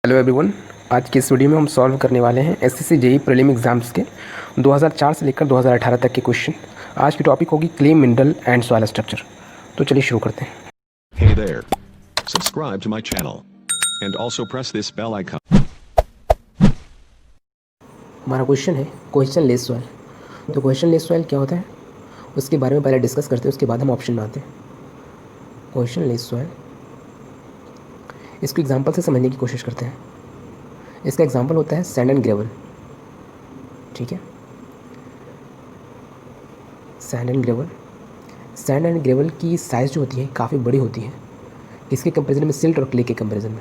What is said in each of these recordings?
Hello everyone. आज की इस वीडियो में हम सॉल्व करने वाले हैं एसएससी जेईई प्रीलिम एग्जाम्स के 2004 से लेकर 2018 तक के क्वेश्चन। आज की टॉपिक होगी clay mineral and soil structure. तो चलिए शुरू करते हैं। Hey there. Subscribe to my channel. And also press this bell icon. हमारा क्वेश्चन है क्वेश्चन लेस सॉइल। तो क्वेश्चन लेस सॉइल क्या होता है उसके बारे में पहले डिस्कस करते हैं, उसके बाद हम ऑप्शन में आते हैं। क्वेश्चन लेस सॉइल, इसको एग्जाम्पल से समझने की कोशिश करते हैं। इसका एग्जाम्पल होता है सैंड एंड ग्रेवल। ठीक है, sand and gravel. Sand and gravel की साइज़ जो होती है काफ़ी बड़ी होती है इसके कंपैरिजन में, सिल्ट और क्ले के कंपैरिजन में।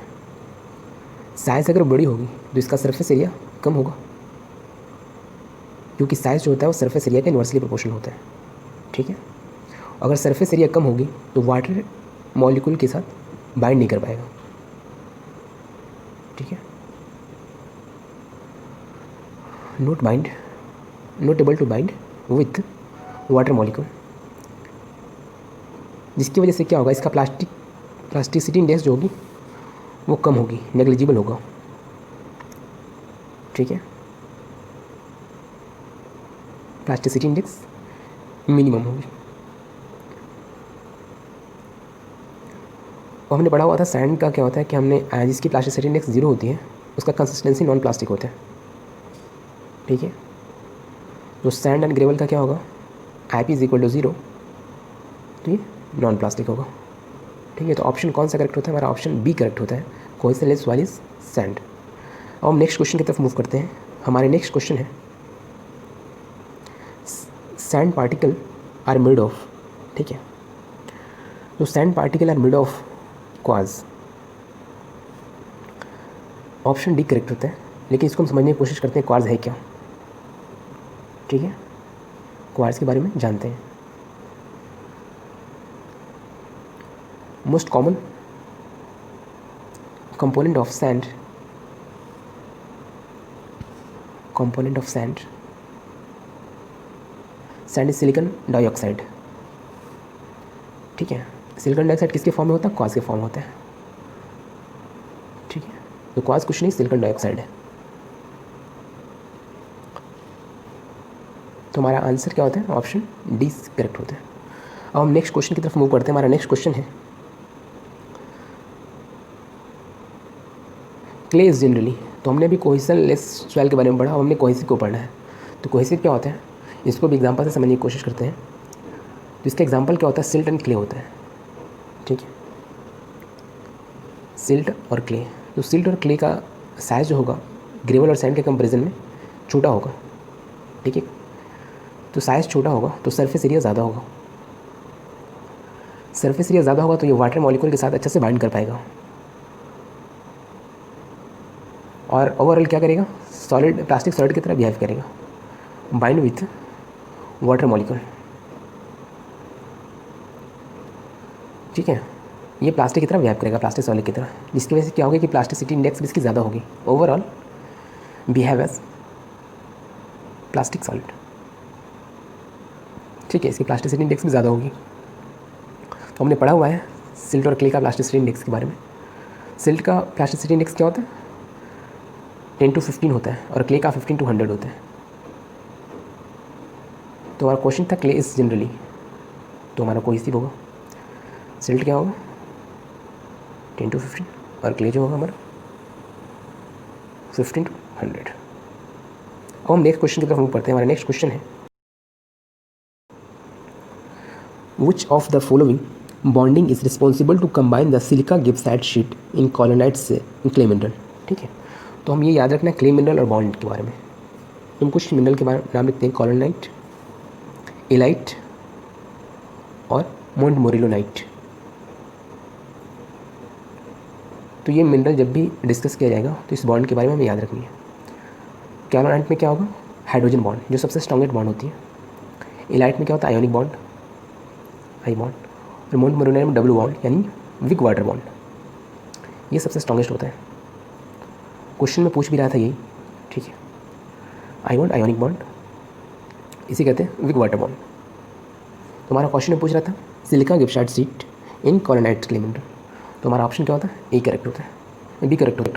साइज़ अगर बड़ी होगी तो इसका सरफेस एरिया कम होगा, क्योंकि साइज़ जो होता है वो सरफेस एरिया के इन्वर्सली प्रोपोर्शनल होता है। ठीक है, अगर सरफेस एरिया कम होगी तो वाटर मॉलिक्यूल के साथ बाइंड नहीं कर पाएगा। ठीक है, not able to bind with water molecule, जिसकी वजह से क्या होगा, इसका प्लास्टिसिटी इंडेक्स जो होगी वो कम होगी, नेग्लिजिबल होगा। ठीक है, प्लास्टिसिटी इंडेक्स मिनिमम होगी। और हमने पढ़ा हुआ था सैंड का क्या होता है कि हमने जिसकी प्लास्टिसिटी इंडेक्स 0 होती है उसका कंसिस्टेंसी नॉन प्लास्टिक होता है। ठीक है, तो सैंड एंड ग्रेवल का क्या होगा, IP = 0, तो ये नॉन प्लास्टिक होगा। ठीक है, तो ऑप्शन कौन सा करेक्ट होता है, हमारा ऑप्शन बी करेक्ट होता है, question less soil is sand. अब हम नेक्स्ट क्वेश्चन की तरफ मूव करते हैं। हमारे नेक्स्ट क्वेश्चन है sand particle are made of. ठीक है, तो sand particle are made of quartz. Option D correct होता है, लेकिन इसको हम समझने की कोशिश करते हैं क्वार्ट्ज है क्या। ठीक है, क्वार्ट्ज के बारे में जानते हैं। Most common component of sand is silicon dioxide. ठीक है, सिलिकॉन डाइऑक्साइड किसके फॉर्म में होता है, क्वार्ट्ज के फॉर्म में होता है। ठीक है, तो क्वार्ट्ज कुछ नहीं, सिलिकॉन डाइऑक्साइड है। तो हमारा आंसर क्या होता है, ऑप्शन डी करेक्ट होता है। अब हम नेक्स्ट क्वेश्चन की तरफ मूव करते हैं। हमारा नेक्स्ट क्वेश्चन है क्ले इज जनरली। तो हमने अभी कोहेसन लेस सॉइल के बारे में पढ़ा, अब हमने कोहेसिव को पढ़ना है। तो कोहेसिव क्या होता है, इसको भी एग्जांपल से समझने की कोशिश करते हैं। तो इसका एग्जांपल क्या होता है, सिल्ट एंड क्ले होता है। ठीक है, सिल्ट और क्ले। तो सिल्ट और क्ले का साइज़ जो होगा ग्रेवल और सैंड के कंपैरिजन में छोटा होगा। ठीक है, तो साइज़ छोटा होगा तो सरफेस एरिया ज़्यादा होगा। सरफेस एरिया ज़्यादा होगा तो ये वाटर मॉलिक्यूल के साथ अच्छे से बाइंड कर पाएगा, और ओवरऑल क्या करेगा, सॉलिड प्लास्टिक सॉलिड की तरह बिहेव करेगा, बाइंड विथ वाटर मॉलिक्यूल। ठीक है, ये प्लास्टिक की तरह बिहेव करेगा, प्लास्टिक सॉलिड की तरह, जिसकी वजह से क्या होगा कि प्लास्टिसिटी इंडेक्स भी इसकी ज़्यादा होगी। Overall behave as plastic solid. ठीक है, इसकी प्लास्टिसिटी इंडेक्स भी ज़्यादा होगी। तो हमने पढ़ा हुआ है सिल्ट और क्ले का प्लास्टिसिटी इंडेक्स के बारे में। सिल्ट का प्लास्टिसिटी इंडेक्स क्या होता है, 10 to 15 होता है, और क्ले का 15 to 100 होता है। तो हमारा क्वेश्चन था क्ले इज जनरली, तो हमारा कोहेसिव होगा। सिल्ट क्या होगा, 10 to 15, और क्ले जो होगा हमारा 15 to 100। अब हम नेक्स्ट क्वेश्चन की तरफ मूव करते हैं। हमारा नेक्स्ट क्वेश्चन है which of the following bonding is responsible to combine the silica gibbsite sheet in kaolinites से इन क्ले मिनरल। ठीक है, तो हम ये याद रखना है क्ले मिनरल और बॉन्ड के बारे में। हम कुछ मिनरल के बारे में नाम लिखते हैं, कॉलोनाइट, एलाइट और मोंटमोरिलोनाइट। तो ये मिनरल जब भी डिस्कस किया जाएगा तो इस बॉन्ड के बारे में हमें याद रखनी है। कैलोनाइट में क्या होगा, हाइड्रोजन बॉन्ड जो सबसे स्ट्रॉन्गेस्ट बॉन्ड होती है। एलाइट में क्या होता है, आयोनिक बॉन्ड, आई बॉन्ड। और मोंटमोरिलोनाइट में डब्ल्यू बॉन्ड यानी विक वाटर बॉन्ड, ये सबसे स्ट्रॉन्गेस्ट होता है। क्वेश्चन में पूछ भी रहा था यही। ठीक है, आई बॉन्ड, आयोनिक बॉन्ड, इसी कहते हैं विक वाटर बॉन्ड। तो हमारा क्वेश्चन में पूछ रहा था silica gibbsite sheet in kaolinite clay mineral, तो हमारा ऑप्शन क्या होता है, ए करेक्ट होता है, बी करेक्ट होता है।